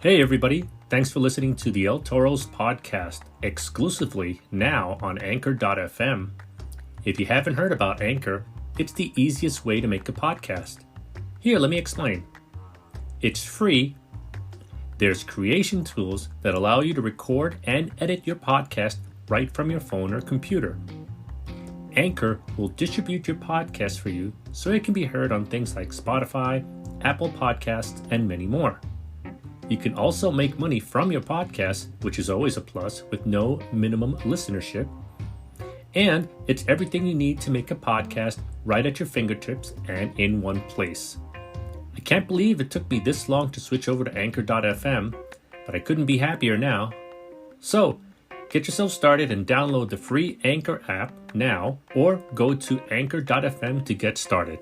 Hey everybody, thanks for listening to the El Toro's podcast, exclusively now on Anchor.fm. If you haven't heard about Anchor, it's the easiest way to make a podcast. Here, let me explain. It's free. There's creation tools that allow you to record and edit your podcast right from your phone or computer. Anchor will distribute your podcast for you so it can be heard on things like Spotify, Apple Podcasts, and many more. You can also make money from your podcast, which is always a plus, with no minimum listenership. And it's everything you need to make a podcast right at your fingertips and in one place. I can't believe it took me this long to switch over to Anchor.fm, but I couldn't be happier now. So, get yourself started and download the free Anchor app now, or go to Anchor.fm to get started.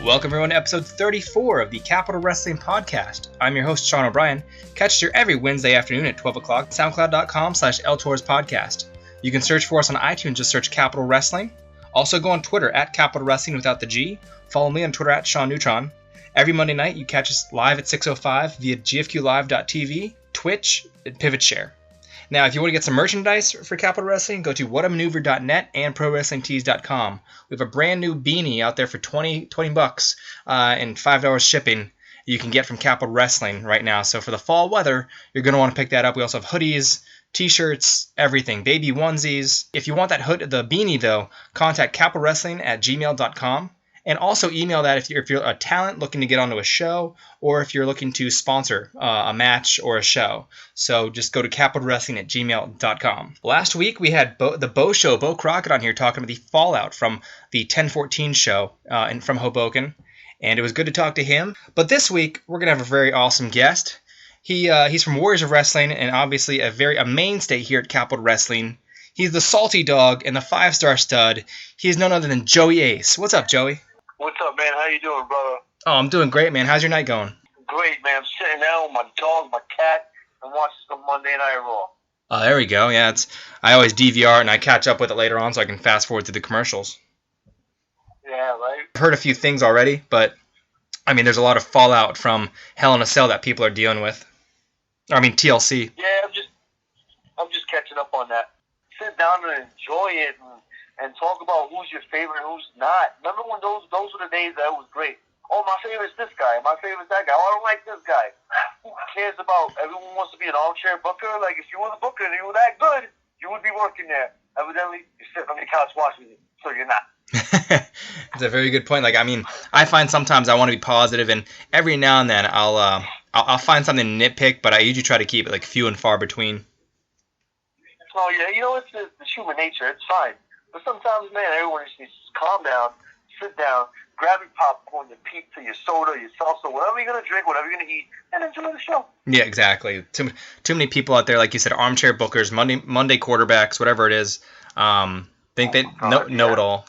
Welcome everyone to episode 34 of the Capital Wrestling Podcast. I'm your host, Sean O'Brien. Catch us here every Wednesday afternoon at 12 o'clock, soundcloud.com/LTours You can search for us on iTunes, just search Capital Wrestling. Also go on Twitter at Capital Wrestling without the G. Follow me on Twitter at Sean Neutron. Every Monday night you catch us live at 6:05 via gfqlive.tv, Twitch, and Pivot Share. Now, if you want to get some merchandise for Capital Wrestling, go to whatamaneuver.net and prowrestlingtees.com. We have a brand new beanie out there for $20 and $5 shipping you can get from Capital Wrestling right now. So for the fall weather, you're going to want to pick that up. We also have hoodies, t-shirts, everything, baby onesies. If you want the beanie though, contact capitalwrestling@gmail.com. And also email that if you're a talent looking to get onto a show, or if you're looking to sponsor a match or a show. So just go to capitalwrestling@gmail.com. Last week we had the Bo Show, Bo Crockett, on here talking about the fallout from the 1014 show from Hoboken. And it was good to talk to him. But this week we're going to have a very awesome guest. He's from Warriors of Wrestling and obviously a mainstay here at Capital Wrestling. He's the salty dog and the 5-star stud. He's none other than Joey Ace. What's up, Joey? What's up, man? How you doing, brother? Oh, I'm doing great, man. How's your night going? Great, man. I'm sitting down with my dog, my cat, and watching some Monday Night Raw. Oh, there we go. Yeah, I always DVR and I catch up with it later on so I can fast forward to the commercials. Yeah, right? I've heard a few things already, but, I mean, there's a lot of fallout from Hell in a Cell that people are dealing with. TLC. Yeah, I'm just catching up on that. Sit down and enjoy it and talk about who's your favorite and who's not. Remember when those were the days that was great? Oh, my favorite's this guy. My favorite's that guy. Oh, I don't like this guy. Who cares about? Everyone wants to be an armchair booker. Like, if you were the booker and you were that good, you would be working there. Evidently, you're sitting on your couch watching it, so you're not. It's a very good point. I find sometimes I want to be positive, and every now and then I'll find something to nitpick, but I usually try to keep it few and far between. Oh, yeah, it's human nature. It's fine. But sometimes, man, everyone just needs to calm down, sit down, grab your popcorn, your pizza, your soda, your salsa, whatever you're going to drink, whatever you're going to eat, and enjoy the show. Yeah, exactly. Too many people out there, like you said, armchair bookers, Monday quarterbacks, whatever it is, think they know it all.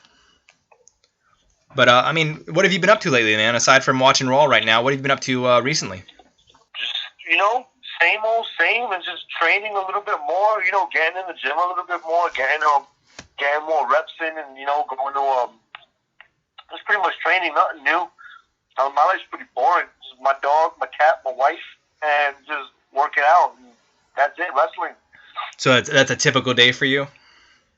But, what have you been up to lately, man? Aside from watching Raw right now, what have you been up to recently? Just, same old same, and just training a little bit more, getting in the gym a little bit more, getting more reps in, and, going to, just pretty much training, nothing new. My life's pretty boring. Just my dog, my cat, my wife, and just working out, and that's it, wrestling. So that's a typical day for you?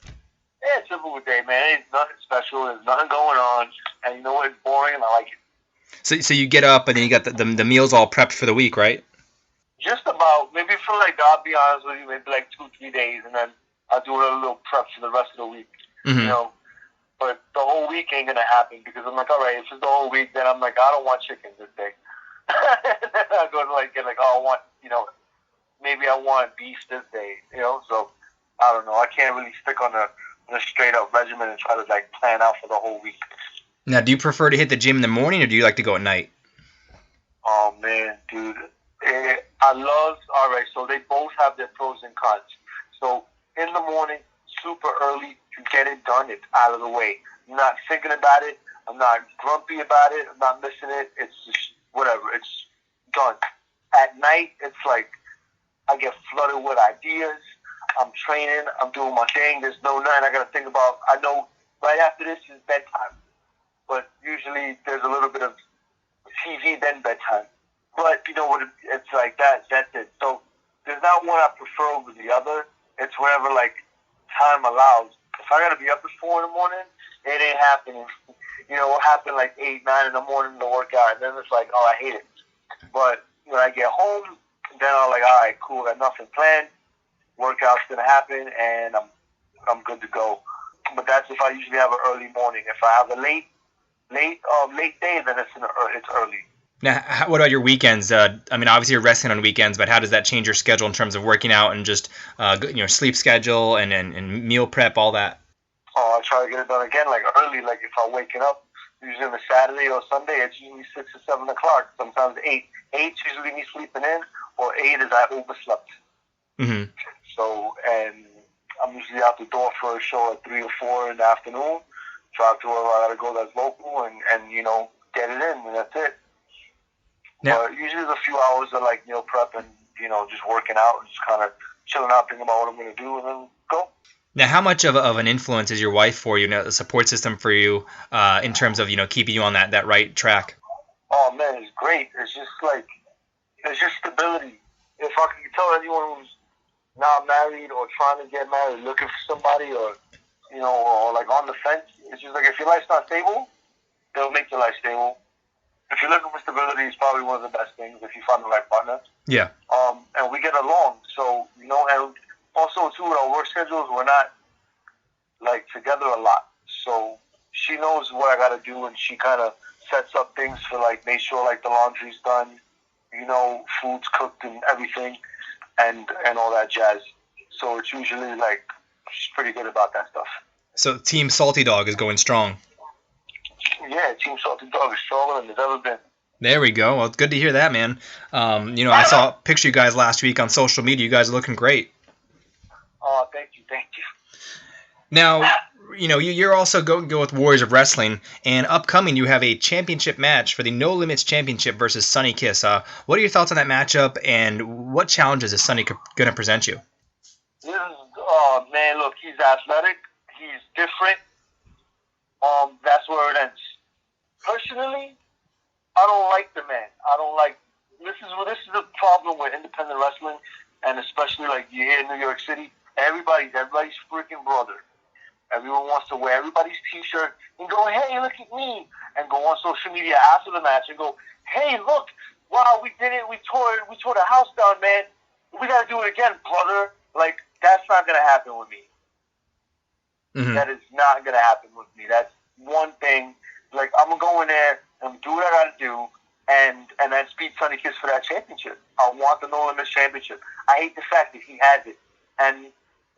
Yeah, typical day, man. Ain't nothing special. There's nothing going on, and you know what? It's boring, and I like it. So you get up, and then you got the meals all prepped for the week, right? Just about. Maybe for I'll be honest with you, maybe 2-3 days, and then I'll do a little prep for the rest of the week. Mm-hmm. But the whole week ain't gonna happen because I'm all right, if it's the whole week, then I'm I don't want chicken this day. Then I go to get I want maybe I want beef this day, So I don't know. I can't really stick on a straight up regimen and try to plan out for the whole week. Now, do you prefer to hit the gym in the morning or do you like to go at night? Oh man, dude, so they both have their pros and cons. So in the morning, super early, You get it done. It's out of the way. I'm not thinking about it. I'm not grumpy about it. I'm not missing it. It's just whatever. It's done. At night, it's like I get flooded with ideas. I'm training. I'm doing my thing. There's no nothing I got to think about. I know right after this is bedtime. But usually there's a little bit of TV, then bedtime. But, you know what, it's like that. That's it. So there's not one I prefer over the other. It's whenever, like, time allows. If I got to be up at 4 in the morning, it ain't happening. You know, it'll happen like 8, 9 in the morning to work out. And then it's like, oh, I hate it. But when I get home, then I'm like, all right, cool. Got nothing planned. Workout's going to happen, and I'm good to go. But that's if I usually have an early morning. If I have a late day, then it's early. Now, what about your weekends? I mean, obviously you're resting on weekends, but how does that change your schedule in terms of working out and just sleep schedule and meal prep, all that? Oh, I try to get it done again, like early. Like if I'm waking up, usually on a Saturday or Sunday, it's usually 6 or 7 o'clock. Sometimes 8. 8's usually me sleeping in, or 8 is I overslept. Mm-hmm. So, and I'm usually out the door for a show at 3 or 4 in the afternoon. Drive to wherever I gotta go that's local, and you know, get it in, and that's it. Now, but usually there's a few hours of like meal prep and, you know, just working out and just kind of chilling out, thinking about what I'm going to do, and then go. Now, how much of an influence is your wife for you, the support system for you, in terms of, keeping you on that right track? Oh, man, it's great. It's just like, it's just stability. If I could tell anyone who's not married or trying to get married, looking for somebody, or, you know, or like on the fence, it's just like if your life's not stable, it'll make your life stable. If you're looking for stability, it's probably one of the best things if you find the right partner. Yeah. And we get along. So, you know, and also, too, with our work schedules, we're not, like, together a lot. So she knows what I got to do, and she kind of sets up things for, like, make sure, like, the laundry's done, you know, food's cooked and everything, and all that jazz. So it's usually, like, she's pretty good about that stuff. So Team Salty Dog is going strong. Yeah, Team Salty Dog is stronger than it's ever been. There we go. Well, it's good to hear that, man. I saw a picture of you guys last week on social media. You guys are looking great. Oh, thank you. Now, you're also going to go with Warriors of Wrestling, and upcoming you have a championship match for the No Limits Championship versus Sonny Kiss. What are your thoughts on that matchup, and what challenges is Sonny going to present you? Oh, man, look, he's athletic. He's different. That's where it ends. Personally, I don't like the man. This is the problem with independent wrestling, and especially like you here in New York City. Everybody's freaking brother. Everyone wants to wear everybody's T-shirt and go, hey, look at me, and go on social media after the match and go, hey, look, wow, we did it. We tore the house down, man. We gotta do it again, brother. Like, that's not gonna happen with me. Mm-hmm. That is not gonna happen with me. That's one thing. Like, I'm gonna go in there and do what I gotta do, and then beat Sonny Kiss for that championship. I want the No Limits Championship. I hate the fact that he has it. And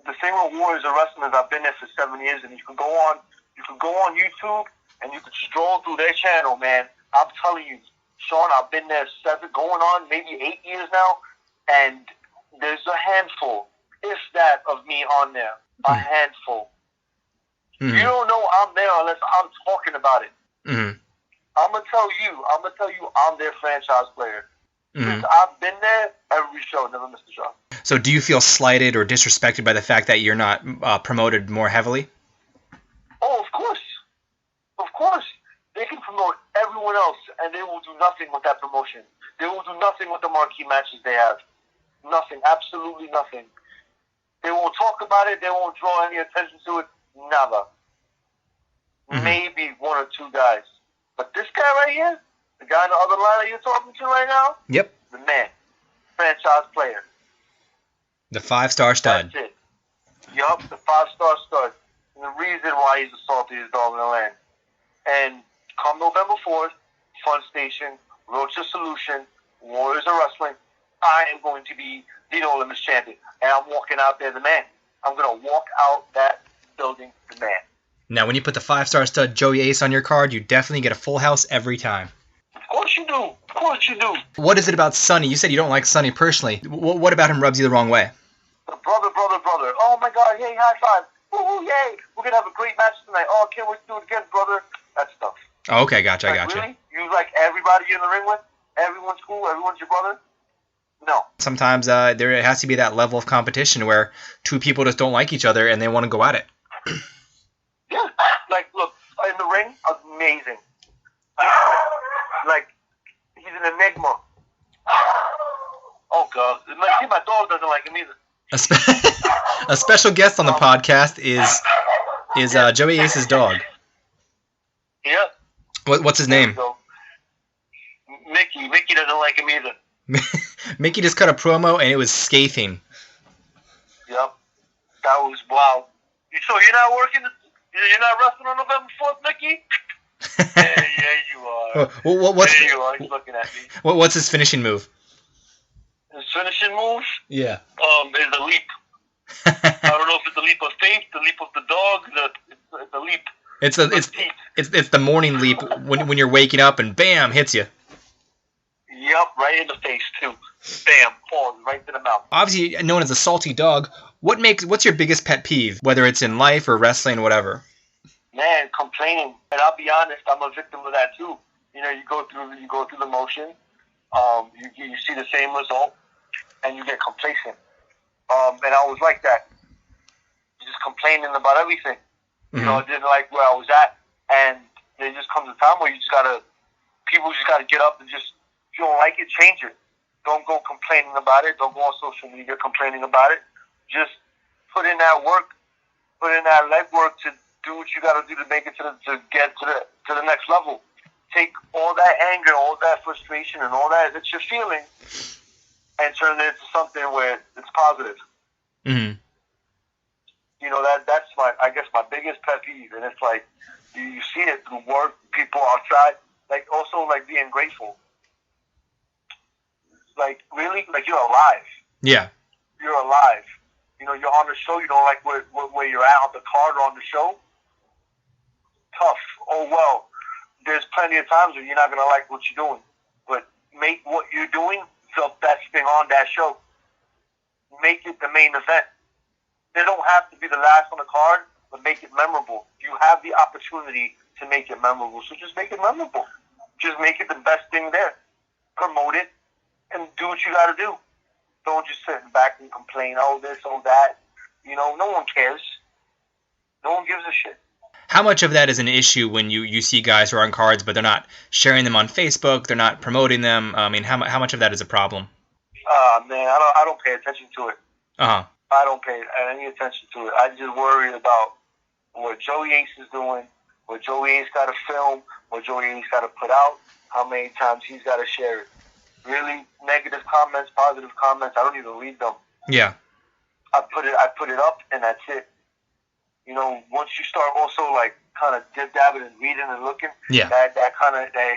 the thing with Warriors of Wrestling is I've been there for 7 years, and you can go on YouTube and you can stroll through their channel, man. I'm telling you, Sean, I've been there going on maybe 8 years now, and there's a handful, if that, of me on there. A handful. Mm-hmm. You don't know I'm there unless I'm talking about it. Mm-hmm. I'm gonna tell you I'm their franchise player. Mm-hmm. Since I've been there, every show, never missed a show. So do you feel slighted or disrespected by the fact that you're not promoted more heavily? Oh, of course. Of course. They can promote everyone else, and they will do nothing with that promotion. They will do nothing with the marquee matches they have. Nothing. Absolutely nothing. They won't talk about it. They won't draw any attention to it. Never. Mm-hmm. Maybe 1 or 2 guys. But this guy right here, the guy on the other line that you're talking to right now, yep, the man, franchise player. The 5-star stud. That's it. Yup, the 5-star stud. And the reason why he's the saltiest dog in the land. And come November 4th, Fun Station, Road to Solution, Warriors of Wrestling, I am going to be the No Limits champion. And I'm walking out there the man. I'm going to walk out that building the man. Now, when you put the 5-star stud Joey Ace on your card, you definitely get a full house every time. Of course you do. Of course you do. What is it about Sonny? You said you don't like Sonny personally. What about him rubs you the wrong way? Brother. Oh, my God. Hey, high five. Woo-hoo, yay. we're gonna have a great match tonight. Oh, I can't wait to do it again, brother. That stuff. Oh, okay, gotcha, like, I gotcha. Really? You like everybody you're in the ring with? Everyone's cool? Everyone's your brother? No. Sometimes there has to be that level of competition where two people just don't like each other and they want to go at it. Yeah. Like, look, in the ring, amazing. Like, he's an enigma. Oh, God. Like, my dog doesn't like him either. A special guest on the podcast is Joey Ace's dog. Yeah. What's his name? Mickey. Mickey doesn't like him either. Mickey just cut a promo and it was scathing. Yep. That was wow. So you're not working? You're not wrestling on November 4th, Mickey? Yeah, you are. What's you are. He's looking at me. What's his finishing move? His finishing move? Yeah. Is a leap. I don't know if it's the leap of faith, the leap of the dog, the leap. It's the morning leap when you're waking up and bam, hits you. Yep, right in the face too. Bam, falls right to the mouth. Obviously known as a salty dog. What's your biggest pet peeve, whether it's in life or wrestling, whatever? Man, complaining. And I'll be honest, I'm a victim of that too. You know, you go through the motion. You see the same result, and you get complacent. And I was like that, just complaining about everything. Mm-hmm. You know, I didn't like where I was at, and there just comes a time where people just gotta get up and just, if you don't like it, change it. Don't go complaining about it. Don't go on social media complaining about it. Just put in that work, put in that legwork to do what you gotta do to make it to get to the next level. Take all that anger, all that frustration, and all that you're feeling, and turn it into something where it's positive. Mm-hmm. You know, that's my biggest pet peeve, and it's like you see it through work, people outside, like also like being grateful. Like really, like you're alive. Yeah. You're alive. You know, you're on the show. You don't like where you're at on the card or on the show. Tough. Oh well. There's plenty of times when you're not gonna like what you're doing, but make what you're doing the best thing on that show. Make it the main event. They don't have to be the last on the card, but make it memorable. You have the opportunity to make it memorable, so just make it memorable. Just make it the best thing there. Promote it, and do what you got to do. Don't just sit back and complain, oh this, oh that. You know, no one cares. No one gives a shit. How much of that is an issue when you see guys who are on cards, but they're not sharing them on Facebook, they're not promoting them? I mean, how much of that is a problem? Man, I don't pay attention to it. Uh-huh. I don't pay any attention to it. I just worry about what Joey Ace is doing, what Joey Ace got to film, what Joey Ace got to put out, how many times he's got to share it. Really, negative comments, positive comments, I don't even read them. Yeah. I put it up, and that's it. You know, once you start also like kind of dib-dabbing and reading and looking, yeah, that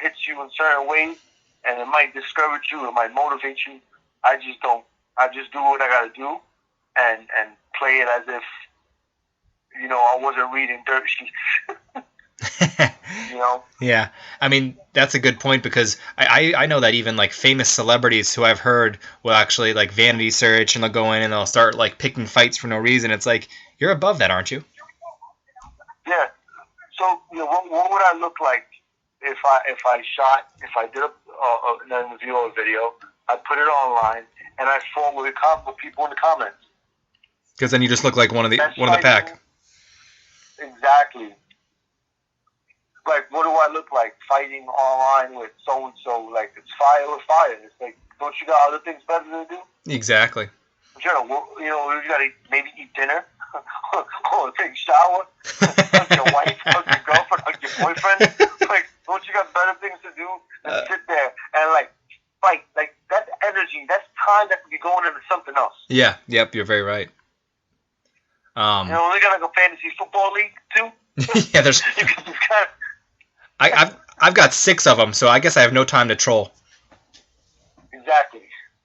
hits you in certain ways, and it might discourage you, it might motivate you. I just don't. I just do what I got to do, and play it as if, you know, I wasn't reading dirt sheets. You know? Yeah. I mean, that's a good point, because I know that even like famous celebrities who I've heard will actually like vanity search, and they'll go in and they'll start like picking fights for no reason. It's like, you're above that, aren't you? Yeah. So, you know, what would I look like if I did an interview or a video, I put it online, and I fought with people in the comments? Because then you just look like one of the pack. Exactly. Like, what do I look like fighting online with so and so? Like, it's fire with fire. It's like, don't you got other things better to do? Exactly. You gotta maybe eat dinner, or take a shower, hug your wife, hug your girlfriend, hug your boyfriend. Like, don't you got better things to do than sit there and like fight? Like, that's energy, that's time that could be going into something else. Yeah. Yep. You're very right. You know, they got like a fantasy football league too. Yeah, there's. You can just kind of... I've got 6 of them, so I guess I have no time to troll. Exactly.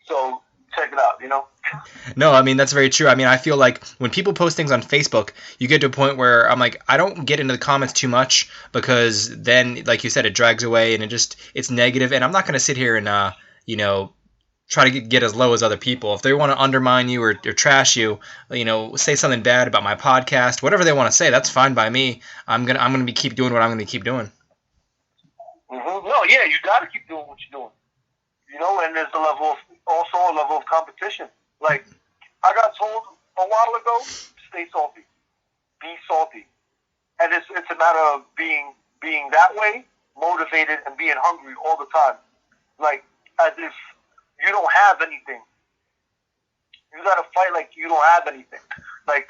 So check it out. You know. No, I mean, that's very true. I mean, I feel like when people post things on Facebook, you get to a point where I'm like, I don't get into the comments too much, because then, like you said, it drags away and it's negative. And I'm not going to sit here and, try to get as low as other people. If they want to undermine you or trash you, say something bad about my podcast, whatever they want to say, that's fine by me. I'm gonna be keep doing what I'm gonna keep doing. Mm-hmm. No, yeah, you got to keep doing what you're doing. And there's also a level of competition. Like, I got told a while ago, stay salty, be salty, and it's a matter of being that way, motivated, and being hungry all the time. Like, as if you don't have anything. You got to fight like you don't have anything. Like,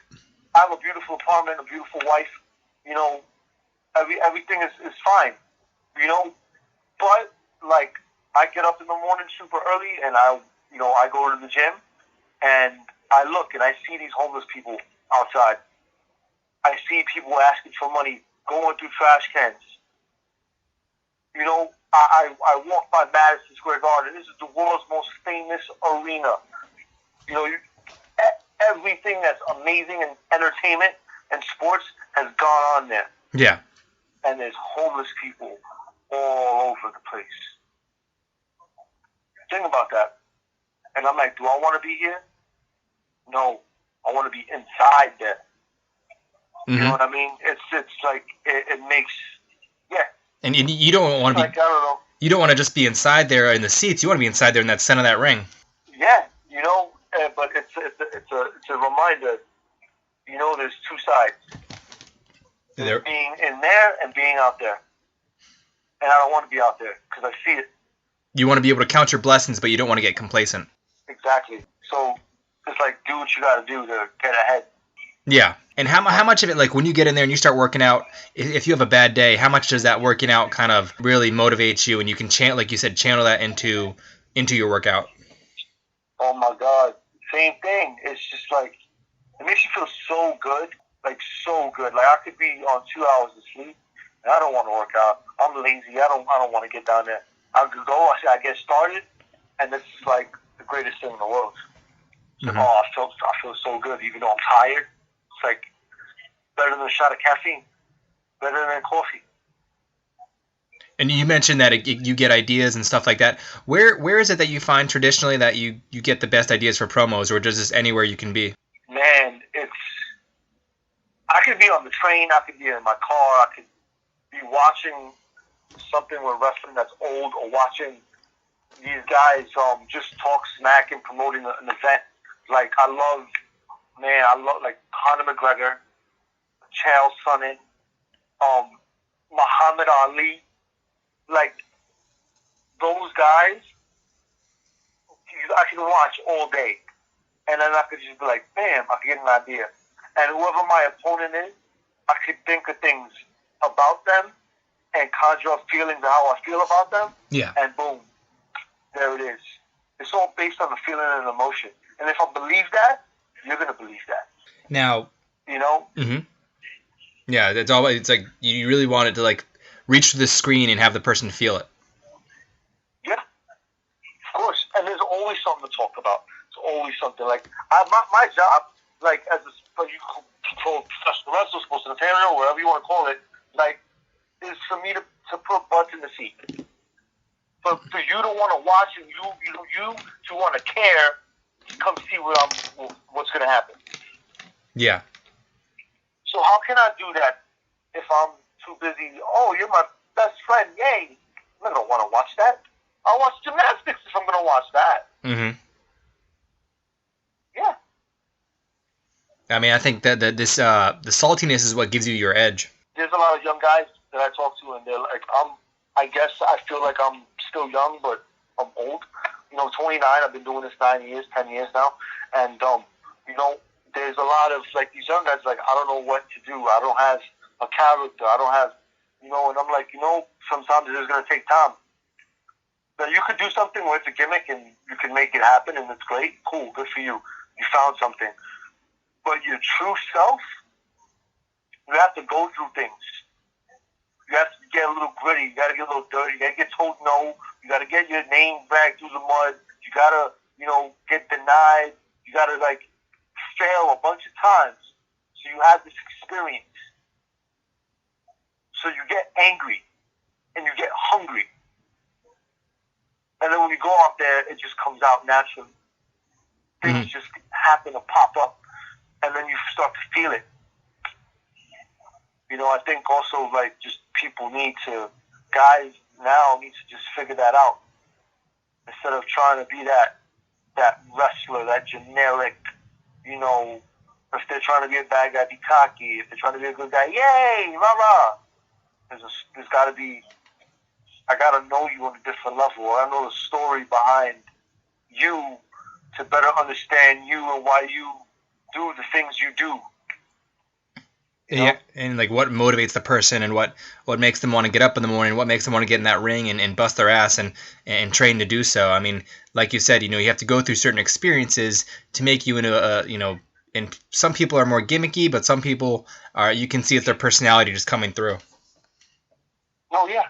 I have a beautiful apartment, a beautiful wife. Everything is fine. But like, I get up in the morning super early, and I go to the gym, and I look and I see these homeless people outside. I see people asking for money, going through trash cans. I walk by Madison Square Garden. This is the world's most famous arena. Everything that's amazing in entertainment and sports has gone on there. Yeah. And there's homeless people all over the place. Think about that. And I'm like, do I want to be here? No. I want to be inside there. Mm-hmm. You know what I mean? It's like, it makes, yeah. And you don't want to be, like, I don't know. You don't want to just be inside there in the seats. You want to be inside there in that center of that ring. Yeah, but it's a reminder. There's two sides. There's being in there and being out there. And I don't want to be out there because I see it. You want to be able to count your blessings, but you don't want to get complacent. Exactly. So it's like, do what you got to do to get ahead. Yeah. And how much of it, like when you get in there and you start working out, if you have a bad day, how much does that working out kind of really motivate you, and you can like you said, channel that into your workout? Oh my God. Same thing. It's just like, it makes you feel so good. Like, so good. Like, I could be on 2 hours of sleep, and I don't want to work out. I'm lazy. I don't want to get down there. I could go, I get started, and it's like the greatest thing in the world. Mm-hmm. I feel so good, even though I'm tired. It's like better than a shot of caffeine, better than coffee. And you mentioned that you get ideas and stuff like that. Where is it that you find traditionally that you get the best ideas for promos, or just this anywhere you can be? Man, I could be on the train, I could be in my car, I could be watching something with wrestling that's old, or watching these guys just talk smack and promoting an event. Like, I love like Conor McGregor, Chael Sonnen, Muhammad Ali. Like, those guys, I can watch all day. And then I could just be like, bam, I could get an idea. And whoever my opponent is, I could think of things about them and conjure up feelings of how I feel about them. Yeah. And boom, there it is. It's all based on the feeling and emotion. And if I believe that, you're going to believe that. Now, Mm-hmm. Yeah, that's all. It's like you really want it to like reach to the screen and have the person feel it. Yeah, of course. And there's always something to talk about. There's always something. Like, my job, like, as you control professional wrestler, sports entertainer, whatever you want to call it, like, is for me to put butts in the seat. For you to want to watch, and you to want to care, to come see what's going to happen. Yeah. So how can I do that if I'm too busy? Oh, you're my best friend. Yay. I'm not going to want to watch that. I'll watch gymnastics if I'm going to watch that. Mm-hmm. Yeah. I mean, I think that the saltiness is what gives you your edge. There's a lot of young guys that I talk to, and they're like, I guess I feel like I'm still young, but I'm old. 29, I've been doing this 9 years, 10 years now. And, there's a lot of, like, these young guys, like, I don't know what to do. I don't have a character. I don't have, and I'm like, sometimes it is going to take time. But you could do something where it's a gimmick and you can make it happen and it's great. Cool, good for you. You found something. But your true self, you have to go through things. You have to get a little gritty. You got to get a little dirty. You got to get told no. You got to get your name dragged through the mud. You got to, get denied. You got to, like, fail a bunch of times. So you have this experience. So you get angry and you get hungry. And then when you go out there, it just comes out naturally. Things just happen to pop up, and then you start to feel it. You know, I think also, like, just guys now need to just figure that out. Instead of trying to be that wrestler, that generic, you know, if they're trying to be a bad guy, be cocky. If they're trying to be a good guy, yay, rah-rah. There's got to be, I got to know you on a different level. I know the story behind you to better understand you and why you do the things you do. You know? Yeah, and like what motivates the person and what makes them want to get up in the morning, what makes them want to get in that ring and bust their ass and train to do so. I mean, like you said, you know, you have to go through certain experiences to make you into a, you know, and some people are more gimmicky, but some people are, you can see it's their personality just coming through. Oh, yeah.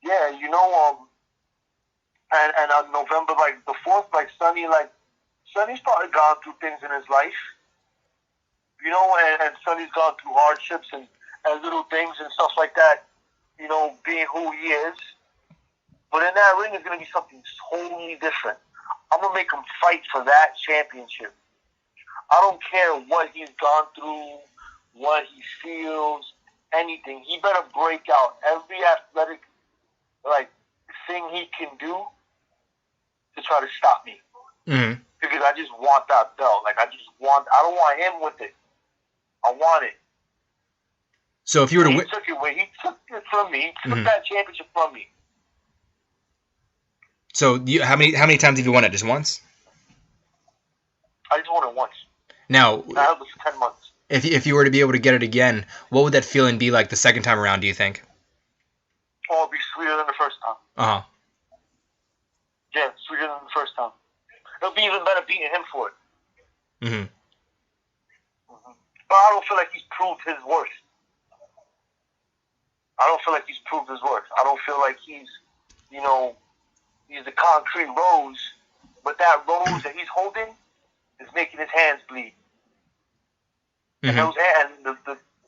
Yeah, you know, and on November, like, the 4th, like, Sonny's probably gone through things in his life. You know, and Sonny's gone through hardships and little things and stuff like that, you know, being who he is. But in that ring is going to be something totally different. I'm going to make him fight for that championship. I don't care what he's gone through, what he feels, anything. He better break out every athletic, like, thing he can do to try to stop me. Mm-hmm. Because I just want that belt. Like, I don't want him with it. I want it. So if you were to win, he took it from me. He took that championship from me. So how many times have you won it? Just once? I just won it once. Now, I held it for 10 months. If you were to be able to get it again, what would that feeling be like the second time around, do you think? Oh, it'd be sweeter than the first time. Uh-huh. Yeah, sweeter than the first time. It'll be even better beating him for it. Mm-hmm. But I don't feel like he's proved his worth. I don't feel like he's proved his worth. I don't feel like he's, you know, he's a concrete rose, but that rose that he's holding is making his hands bleed. Mm-hmm. And those hands,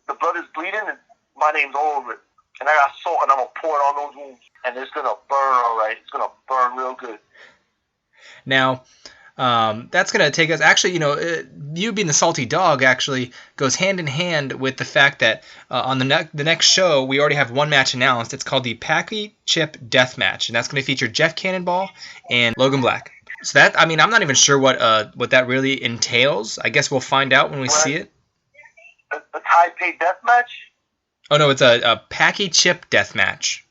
the blood is bleeding, and my name's all over it. And I got salt, and I'm going to pour it on those wounds. And it's going to burn all right. It's going to burn real good. Now, that's going to take us, actually, you know, you being the salty dog actually goes hand in hand with the fact that on the next show, we already have one match announced. It's called the Packy Chip Death Match, and that's going to feature Jeff Cannonball and Logan Black. So that, I mean, I'm not even sure what that really entails. I guess we'll find out when we see it. A Taipei Death Match? Oh, no, it's a Packy Chip Death Match.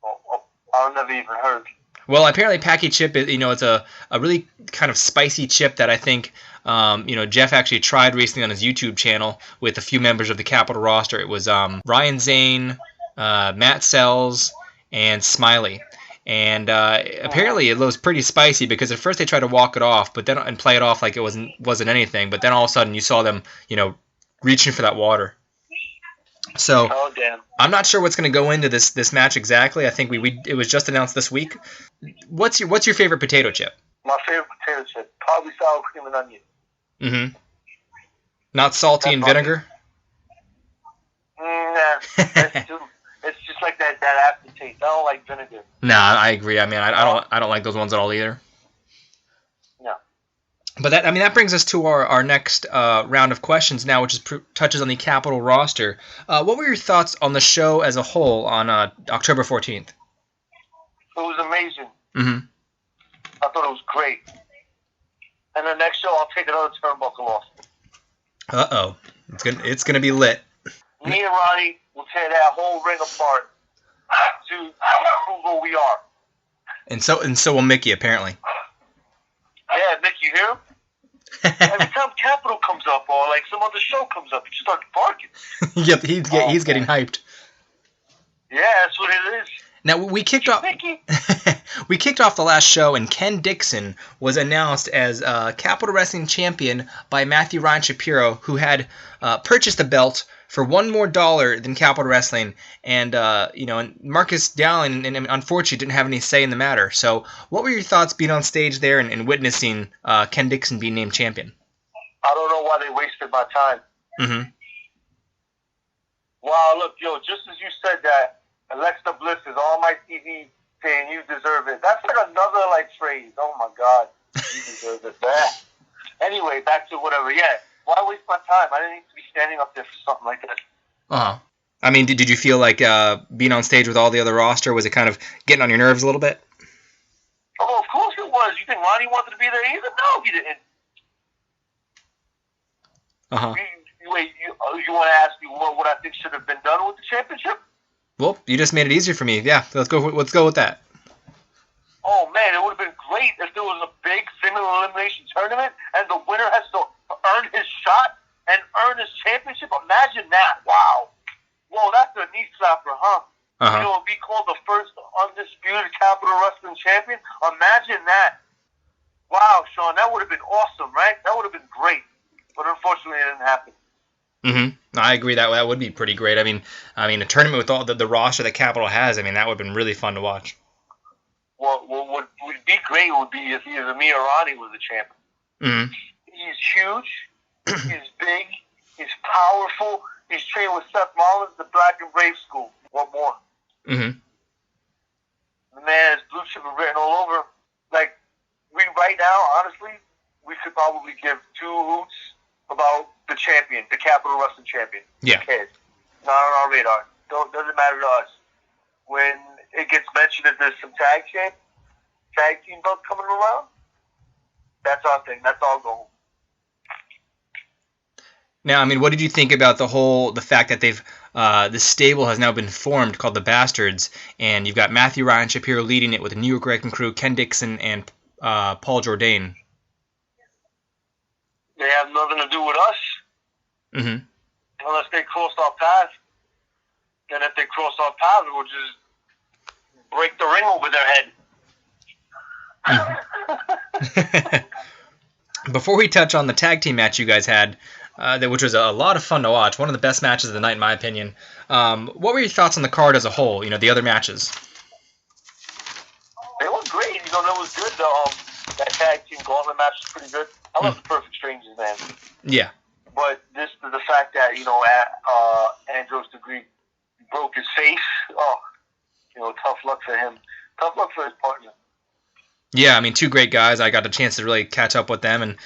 Oh, I've never even heard. Well, apparently Packy Chip, you know, it's a really kind of spicy chip that I think, you know, Jeff actually tried recently on his YouTube channel with a few members of the Capital roster. It was Ryan Zane, Matt Sells, and Smiley. And apparently it was pretty spicy because at first they tried to walk it off, but then and play it off like it wasn't anything. But then all of a sudden you saw them, you know, reaching for that water. So oh, damn. I'm not sure what's going to go into this match exactly. I think it was just announced this week. What's your favorite potato chip? My favorite potato chip, probably sour cream and onion. Mm-hmm. Not salty and vinegar? Nah, it's just like that aftertaste. I don't like vinegar. Nah, I agree. I mean, I don't like those ones at all either. No. But that brings us to our next round of questions now, which touches on the Capital roster. What were your thoughts on the show as a whole on October 14th? It was amazing. Mm-hmm. I thought it was great. And the next show, I'll take another turnbuckle off. Uh-oh. It's gonna be lit. Me and Ronnie will tear that whole ring apart to prove who we are. And so will Mickey, apparently. Yeah, Mickey, you hear him? Every time Capital comes up or like some other show comes up, he just starts barking. Yep, he's getting hyped. Yeah, that's what it is. Now we kicked off the last show, and Ken Dixon was announced as Capital Wrestling Champion by Matthew Ryan Shapiro, who had purchased the belt for $1 more than Capital Wrestling, and and Marcus Dowling, and unfortunately didn't have any say in the matter. So, what were your thoughts being on stage there and witnessing Ken Dixon being named champion? I don't know why they wasted my time. Mm-hmm. Wow, look, just as you said that, Alexa Bliss is on my TV saying you deserve it. That's like another like phrase. Oh my God, you deserve it. Anyway, back to whatever. Yeah, why waste my time? I didn't need to be standing up there for something like that. I mean, did you feel like being on stage with all the other roster, was it kind of getting on your nerves a little bit? Oh, of course it was. You think Ronnie wanted to be there either? No, he didn't. Wait, you want to ask me what I think should have been done with the championship? Well, you just made it easier for me. Yeah, let's go with that. Oh man, it would have been great if there was a big single elimination tournament and the winner has to earn his shot and earn his championship. Imagine that! Wow. Whoa, that's a knee slapper, huh? You know, be called the first undisputed Capital Wrestling champion. Imagine that. Wow, Sean, that would have been awesome, right? That would have been great. But unfortunately, it didn't happen. I agree that would be pretty great. I mean, a tournament with all the roster that Capital has. I mean, that would have been really fun to watch. Well, what would be great would be if either me or Ronnie was the champion. He's huge. He's big. He's powerful. He's trained with Seth Rollins, the Black and Brave School. What more? The man has blue chip written all over. Like, right now, honestly, we could probably give two hoots about the champion, the Capital Wrestling champion. Yeah. Okay. Not on our radar. Doesn't matter to us. When it gets mentioned that there's some tag team belts coming around, that's our thing. That's our goal. Now, I mean, what did you think about the fact that they've this stable has now been formed called the Bastards, and you've got Matthew Ryan Shapiro leading it with a New York Wrecking Crew, Ken Dixon, and Paul Jourdain. They have nothing to do with us. Unless they crossed our path. And if they cross our path, we'll just break the ring over their head. Before we touch on the tag team match you guys had, which was a lot of fun to watch, one of the best matches of the night in my opinion, what were your thoughts on the card as a whole, the other matches? They were great. That was good. That tag team gauntlet match was pretty good. I love the Perfect Strangers, man. Yeah. But the fact that, Andros the Greek broke his face, tough luck for him. Tough luck for his partner. Yeah, I mean, two great guys. I got a chance to really catch up with them, and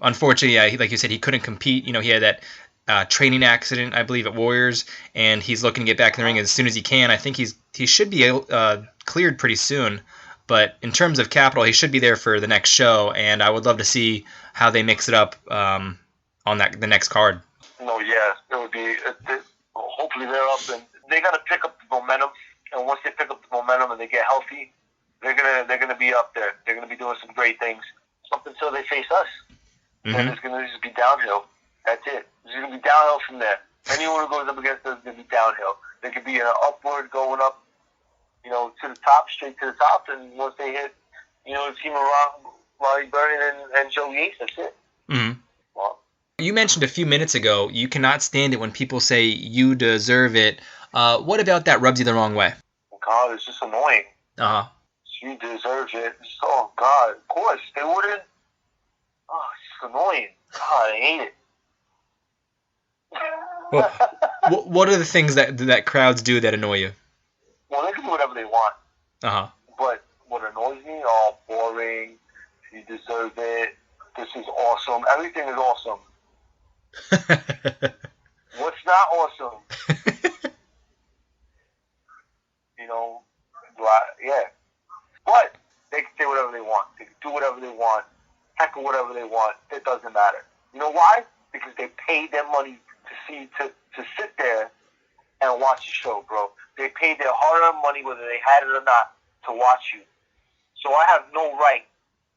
unfortunately, like you said, he couldn't compete. He had that training accident, I believe, at Warriors, and he's looking to get back in the ring as soon as he can. I think he should be cleared pretty soon, but in terms of Capital, he should be there for the next show, and I would love to see how they mix it up on the next card. No, yeah, it would be. Hopefully, they're up, and they got to pick up the momentum. And once they pick up the momentum and they get healthy, they're gonna be up there. They're gonna be doing some great things. Up until they face us, and it's gonna just be downhill. That's it. It's gonna be downhill from there. Anyone who goes up against us is gonna be downhill. They could be an upward going up, to the top, straight to the top. And once they hit, the team around Ronnie Burton and Joe Yates, that's it. Well, you mentioned a few minutes ago you cannot stand it when people say you deserve it. What about that rubs you the wrong way? God, it's just annoying. She deserves it. Oh, God, of course. They wouldn't. Oh, it's just annoying. God, I hate it. Well, what are the things that crowds do that annoy you? Well, they can do whatever they want. But what annoys me, boring. You deserve it. This is awesome. Everything is awesome. What's not awesome? Yeah. But they can say whatever they want. They can do whatever they want. Heckle whatever they want. It doesn't matter. You know why? Because they paid their money to sit there and watch the show, bro. They paid their hard-earned money, whether they had it or not, to watch you. So I have no right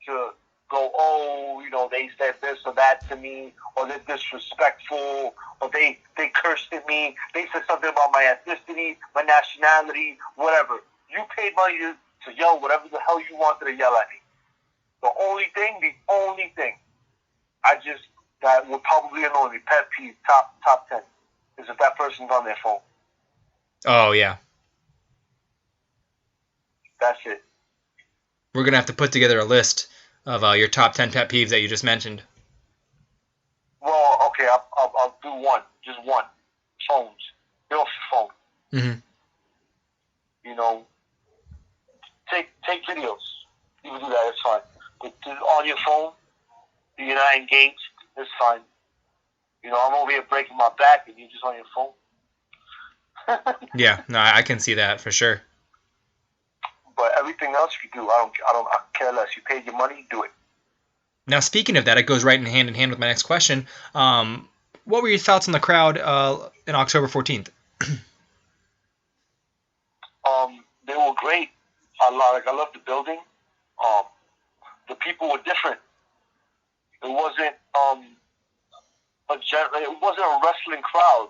to go, they said this or that to me, or they're disrespectful, or they cursed at me, they said something about my ethnicity, my nationality, whatever. You paid money to yell whatever the hell you wanted to yell at me. The only thing that would probably annoy me, pet peeve, top 10, is if that person's on their phone. Oh, yeah. That's it. We're going to have to put together a list of your top 10 pet peeves that you just mentioned. Well, okay, I'll do one. Just one. Phones. Get off your phone. take videos. You can do that. It's fine. But on your phone, you're not engaged. It's fine. You know, I'm over here breaking my back, and you're just on your phone. Yeah, no, I can see that for sure. But everything else you do, I care less. You paid your money, do it. Now, speaking of that, it goes right in hand with my next question. What were your thoughts on the crowd in October 14th? They were great. I loved the building. The people were different. It wasn't it wasn't a wrestling crowd.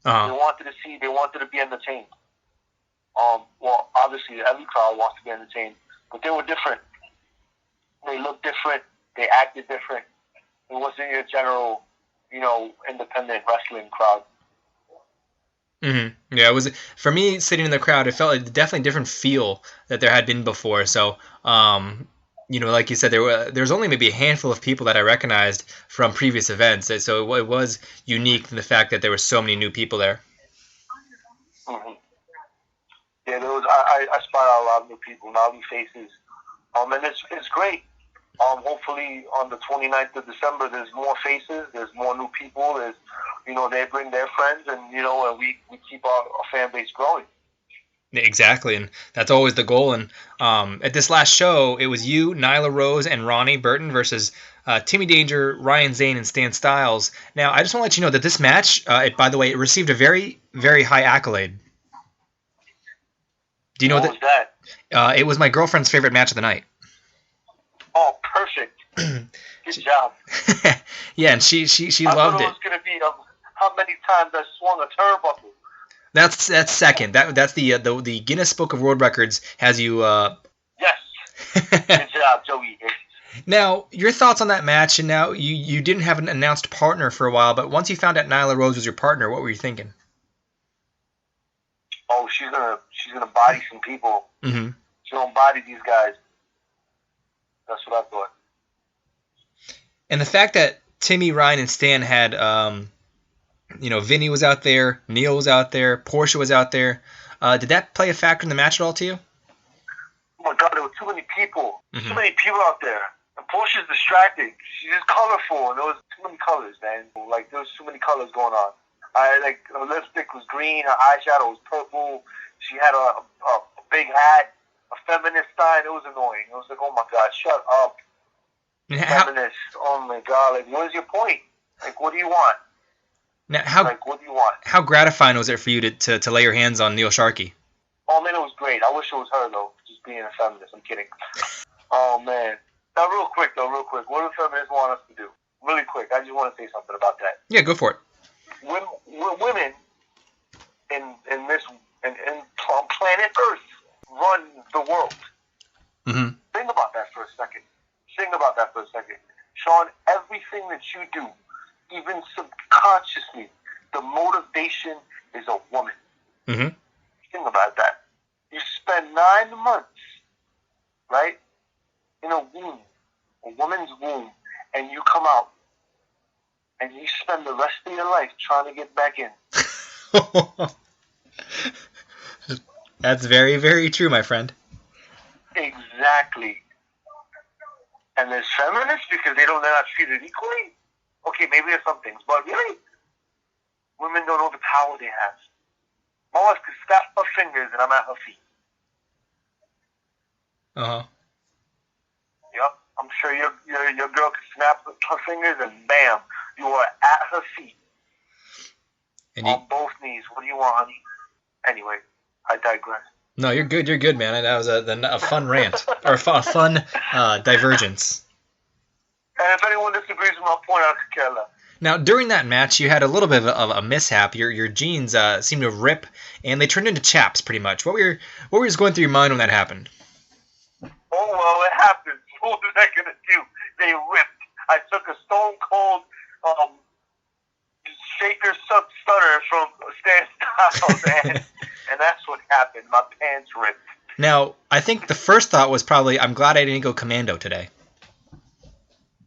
Uh-huh. They wanted to be entertained. Well, obviously every crowd wants to be entertained, but they were different. They looked different. They acted different. It wasn't your general, independent wrestling crowd. Mm-hmm. Yeah, it was, for me, sitting in the crowd, it felt like definitely a different feel that there had been before. So, like you said, there's only maybe a handful of people that I recognized from previous events. So it was unique in the fact that there were so many new people there. Mm-hmm. Yeah, I spotted a lot of new people, new faces. And it's great. Hopefully on the 29th of December, there's more faces, there's more new people, they bring their friends, and, and we keep our fan base growing. Exactly, and that's always the goal. And at this last show, it was you, Nyla Rose, and Ronnie Burton versus Timmy Danger, Ryan Zane, and Stan Styles. Now, I just want to let you know that this match, by the way, it received a very, very high accolade. Do you know what was that? It was my girlfriend's favorite match of the night. Oh, perfect. Good job. Yeah, and she loved it. I thought it was going to be how many times I swung a turnbuckle. That's second. That's the Guinness Book of World Records has you. Yes. Good job, Joey. Now, your thoughts on that match, and now you didn't have an announced partner for a while, but once you found out Nyla Rose was your partner, what were you thinking? Oh, she's gonna body some people. Mm-hmm. She's gonna body these guys. That's what I thought. And the fact that Timmy, Ryan, and Stan had, Vinny was out there, Neil was out there, Portia was out there. Did that play a factor in the match at all to you? Oh my God, there were too many people. Mm-hmm. Too many people out there. And Portia's distracting. She's just colorful, and there was too many colors, man. Like, there was too many colors going on. Her lipstick was green, her eyeshadow was purple. She had a big hat, a feminist sign. It was annoying. It was like, oh my God, shut up. Feminist. Oh my God. Like, what is your point? Like, what do you want? Now, what do you want? How gratifying was it for you to lay your hands on Neil Sharkey? Oh man, it was great. I wish it was her though, just being a feminist. I'm kidding. Oh man. Now, real quick. What do feminists want us to do? Really quick. I just want to say something about that. Yeah, go for it. Women on planet Earth run the world. Mm-hmm. Think about that for a second. Sean, everything that you do, even subconsciously, the motivation is a woman. Mm-hmm. Think about that. You spend 9 months, right, in a woman's womb, and you come out, and you spend the rest of your life trying to get back in. That's very, very true, my friend. Exactly. And there's feminists because they're not treated equally. Okay, maybe there's some things, but really, women don't know the power they have. My wife could snap her fingers and I'm at her feet. Uh-huh. Yep, I'm sure your girl could snap her fingers and bam, you are at her feet. On both knees. What do you want, honey? Anyway, I digress. No, you're good, man. That was a fun rant, or a fun divergence. And if anyone disagrees with my point, I could care less. Now, during that match, you had a little bit of a mishap. Your jeans seemed to rip, and they turned into chaps, pretty much. What was going through your mind when that happened? Oh, well, it happened. What was I going to do? They ripped. I took a stone cold shaker stunner from Stan Styles, and that's what happened. My pants ripped. Now, I think the first thought was probably, I'm glad I didn't go commando today.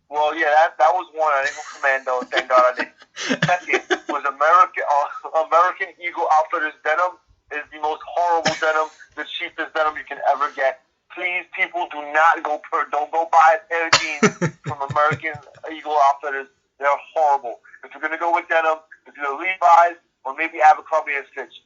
Well, yeah, that was one. I didn't go commando. Thank God I didn't. Second was American Eagle Outfitters denim. is the most horrible denim, the cheapest denim you can ever get. Please, people, don't go buy a pair of jeans from American Eagle Outfitters. They're horrible. If you're going to go with denim, it's either Levi's or maybe Abercrombie & Fitch.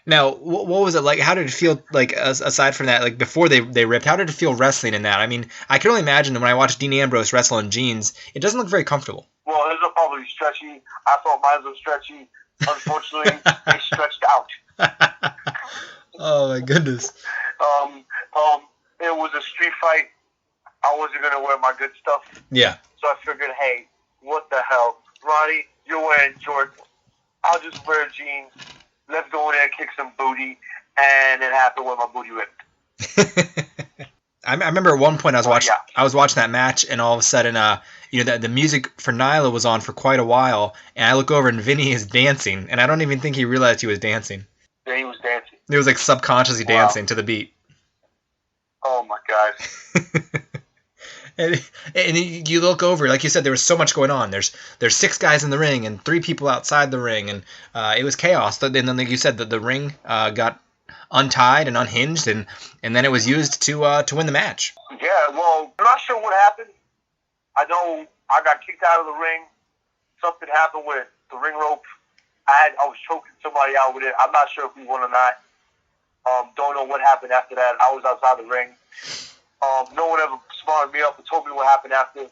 Now, what was it like? How did it feel, like, aside from that, like, before they ripped, how did it feel wrestling in that? I mean, I can only imagine when I watched Dean Ambrose wrestle in jeans, it doesn't look very comfortable. Well, his are probably stretchy. I thought mine was stretchy. Unfortunately, they stretched out. Oh, my goodness. It was a street fight. I wasn't going to wear my good stuff. Yeah. So I figured, hey, what the hell? Ronnie, you're wearing shorts. I'll just wear jeans. Let's go in there and kick some booty. And it happened when my booty ripped. I remember at one point I was watching that match, and all of a sudden, the music for Nyla was on for quite a while, and I look over and Vinny is dancing, and I don't even think he realized he was dancing. Yeah, he was dancing. It was like subconsciously dancing to the beat. Oh my God. And you look over, like you said, there was so much going on. There's 6 guys in the ring and 3 people outside the ring, and it was chaos. And then, like you said, the ring got untied and unhinged, and then it was used to win the match. Yeah, well, I'm not sure what happened. I know I got kicked out of the ring. Something happened with the ring rope. I was choking somebody out with it. I'm not sure if we won or not. Don't know what happened after that. I was outside the ring. No one ever smarted me up and told me what happened after.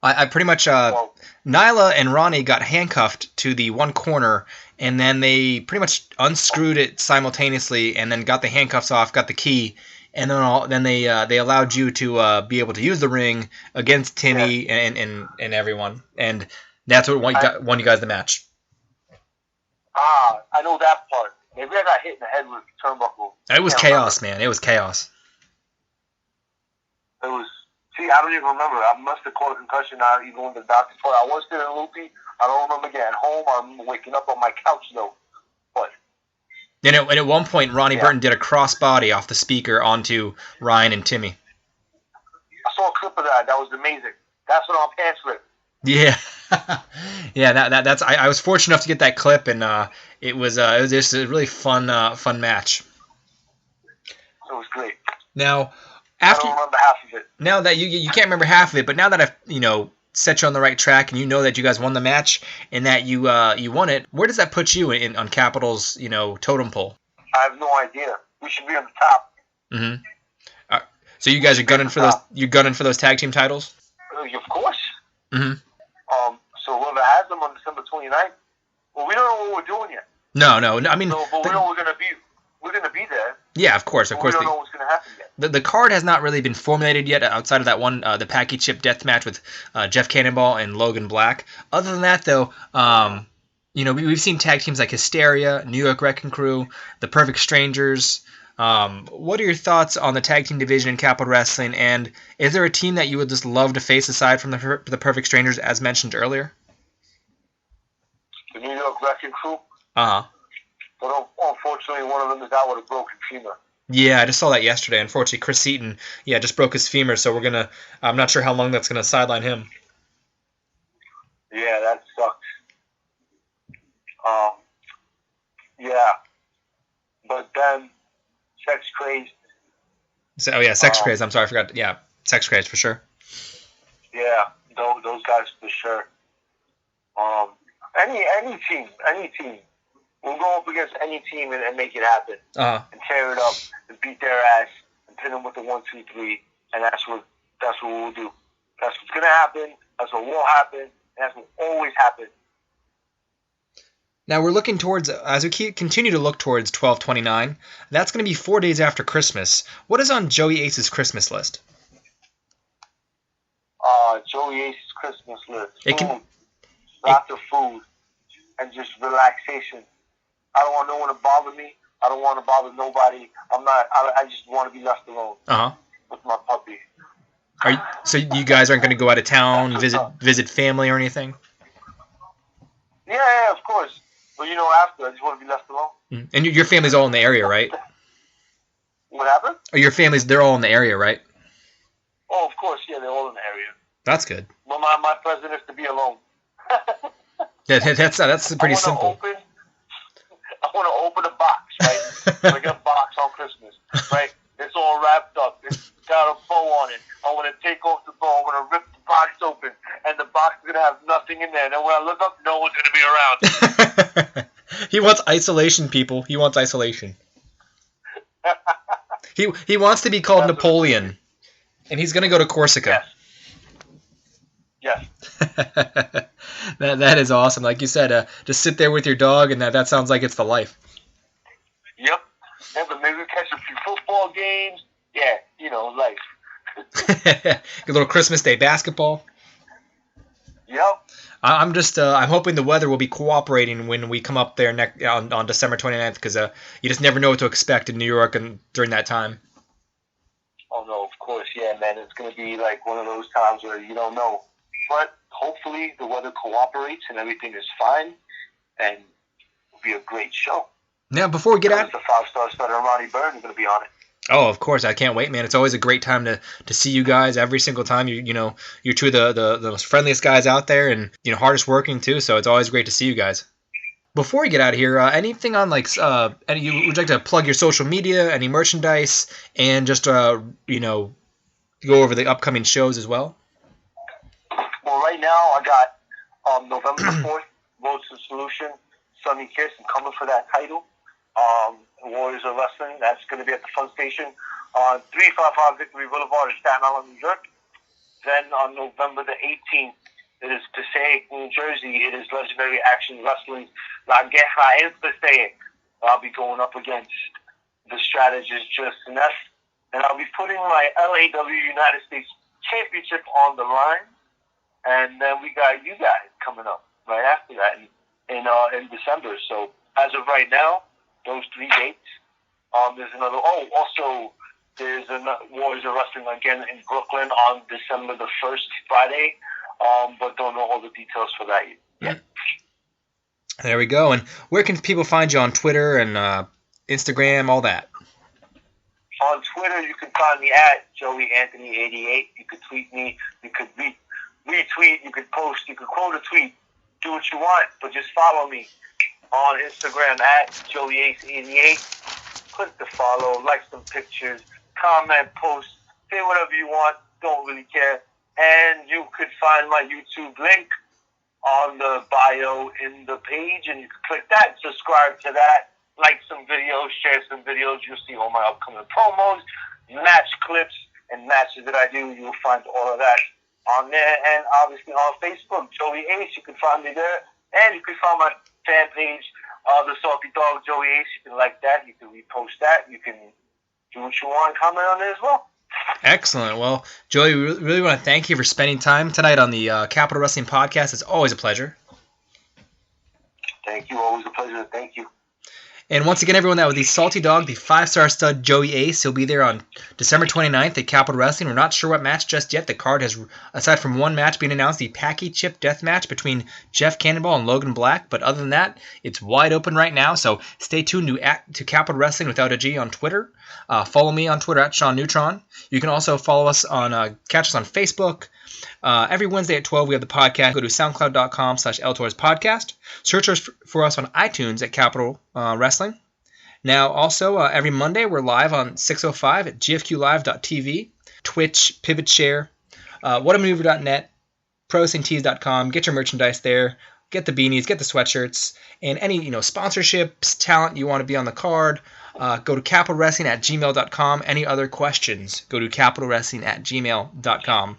I pretty much Nyla and Ronnie got handcuffed to the one corner, and then they pretty much unscrewed it simultaneously, and then got the handcuffs off, got the key, and then they allowed you to be able to use the ring against Timmy and everyone, and that's what won you guys the match. I know that part. Maybe I got hit in the head with a turnbuckle. It was chaos, man. It was chaos. It was. See, I don't even remember. I must have caught a concussion. I even went to the doctor's for it. I was feeling loopy. I don't remember getting home. I'm waking up on my couch though. But. And at one point, Ronnie Burton did a crossbody off the speaker onto Ryan and Timmy. I saw a clip of that. That was amazing. That's when our pants ripped. Yeah, yeah. That's. I was fortunate enough to get that clip, and it was just a really fun match. It was great. Now, I don't remember half of it. Now that you can't remember half of it, but now that I've set you on the right track, and you know that you guys won the match and that you won it, where does that put you on Capital's totem pole? I have no idea. We should be on the top. Mm-hmm. So you guys are gunning for those. You're gunning for those tag team titles? Of course. Mm-hmm. So whoever has them on December 29th, well, we don't know what we're doing yet. No. I mean, but we know we're gonna be. We're gonna be there. Yeah, of course. We don't know what's gonna happen yet. The card has not really been formulated yet, outside of that one, the Packy Chip death match with Jeff Cannonball and Logan Black. Other than that, though, we've seen tag teams like Hysteria, New York Wrecking Crew, The Perfect Strangers. What are your thoughts on the tag team division in Capital Wrestling, and is there a team that you would just love to face aside from the Perfect Strangers, as mentioned earlier? The New York Wrecking Crew? Uh-huh. But unfortunately, one of them is out with a broken femur. Yeah, I just saw that yesterday. Unfortunately, Chris Eaton, just broke his femur, so I'm not sure how long that's going to sideline him. Yeah, that sucks. Yeah. But then, Sex Crazed. Sex Crazed. I'm sorry, I forgot. Yeah, Sex Crazed for sure. Yeah, those guys for sure. Any team. We'll go up against any team and make it happen. Uh-huh. And tear it up and beat their ass and pin them with the 1, 2, 3. And that's what we'll do. That's what's gonna happen. That's what will happen. And that's what always happens. Now we're looking towards, as we continue to look towards 12/29. That's going to be 4 days after Christmas. What is on Joey Ace's Christmas list? Joey Ace's Christmas list. Lots of food and just relaxation. I don't want no one to bother me. I don't want to bother nobody. I just want to be left alone. Uh-huh. With my puppy. So you guys aren't going to go out of town, visit family or anything? Yeah, of course. But after, I just want to be left alone. Mm-hmm. And your family's all in the area, right? What happened? Or your family's, they're all in the area, right? Oh, of course, yeah, they're all in the area. That's good. But my present is to be alone. That's pretty simple. I want to open a box, right? Like a box on Christmas, right? It's all wrapped up. It's got a bow on it. I want to take off the bow. I want to rip the box open, and the box is gonna have nothing in there. And then when I look up, no one's gonna be around. He wants isolation, people. He wants isolation. He wants to be called Napoleon, and he's gonna go to Corsica. Yes. That is awesome. Like you said, just sit there with your dog, and that sounds like it's the life. Yep. Yeah, but maybe we catch a few football games. Yeah, life. A little Christmas Day basketball. Yep. I'm hoping the weather will be cooperating when we come up there on December 29th, because you just never know what to expect in New York and during that time. Oh no, of course, yeah, man. It's gonna be like one of those times where you don't know, but hopefully the weather cooperates and everything is fine, and it'll be a great show. Now, before we get out, the 5-star starter Ronnie Byrne is gonna be on it. Oh, of course, I can't wait, man. It's always a great time to see you guys every single time. You're two of the most friendliest guys out there, and hardest working too. So it's always great to see you guys. Before we get out of here, anything on would you like to plug your social media, any merchandise, and just go over the upcoming shows as well? Well, right now I got November 4th, Road to Solution, Sonny Kiss. I'm coming for that title. Warriors of Wrestling. That's going to be at the Fun Station on 355 Victory Boulevard in Staten Island, New York. Then on November the 18th, it is Passaic, New Jersey. It is Legendary Action Wrestling. La Guerra en Passaic. I'll be going up against the strategist Justin F. And I'll be putting my LAW United States Championship on the line. And then we got you guys coming up right after that in December. So as of right now, those 3 dates. There's another. Oh, also there's Warriors of Wrestling again in Brooklyn on December the 1st, Friday. But don't know all the details for that yet. There we go. And where can people find you on Twitter and Instagram, all that? On Twitter, you can find me at JoeyAnthony88. You could tweet me. You could retweet. You could post. You could quote a tweet. Do what you want, but just follow me. On Instagram at JoeyAce88. Click the follow, like some pictures, comment, post, say whatever you want, don't really care. And you could find my YouTube link on the bio in the page, and you can click that, subscribe to that, like some videos, share some videos. You'll see all my upcoming promos, match clips, and matches that I do. You'll find all of that on there. And obviously on Facebook, Joey Ace, you can find me there. And you can find my fan page, the Salty Dog Joey Ace. You can like that. You can repost that. You can do what you want and comment on it as well. Excellent. Well, Joey, we really want to thank you for spending time tonight on the Capital Wrestling Podcast. It's always a pleasure. Thank you. Always a pleasure. Thank you. And once again, everyone, that was the Salty Dog, the 5-star stud Joey Ace. He'll be there on December 29th at Capital Wrestling. We're not sure what match just yet. The card has, aside from one match being announced, the Packy Chip Death Match between Jeff Cannonball and Logan Black. But other than that, it's wide open right now. So stay tuned to Capital Wrestling without a G on Twitter. Follow me on Twitter at Sean Neutron. You can also follow us catch us on Facebook. Every Wednesday at 12, we have the podcast. Go to soundcloud.com/ElTorsPodcast. Search for us on iTunes at Capital Wrestling. Now, also, every Monday, we're live on 605 at gfqlive.tv, Twitch, PivotShare, whatamaneuver.net, ProWrestlingTees.com. Get your merchandise there. Get the beanies, get the sweatshirts, and any sponsorships, talent you want to be on the card. Go to capitalwrestling@gmail.com. Any other questions, go to capitalwrestling@gmail.com.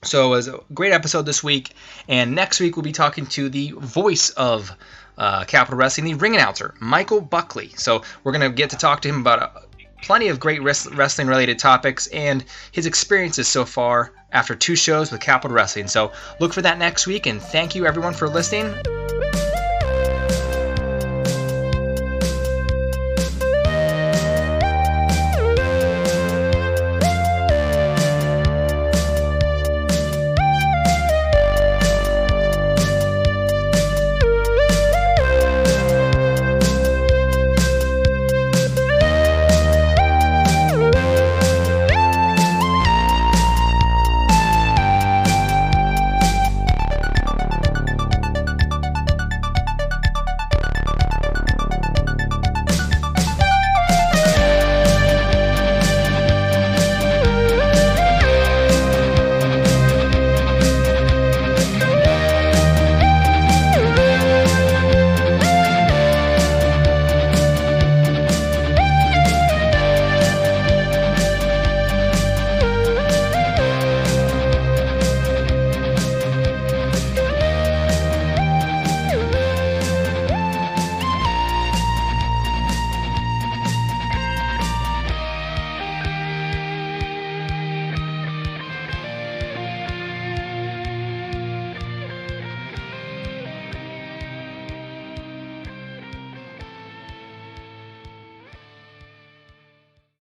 So it was a great episode this week, and next week we'll be talking to the voice of Capital Wrestling, the ring announcer, Michael Buckley. So we're going to get to talk to him about plenty of great wrestling-related topics and his experiences so far after 2 shows with Capital Wrestling. So look for that next week, and thank you everyone for listening.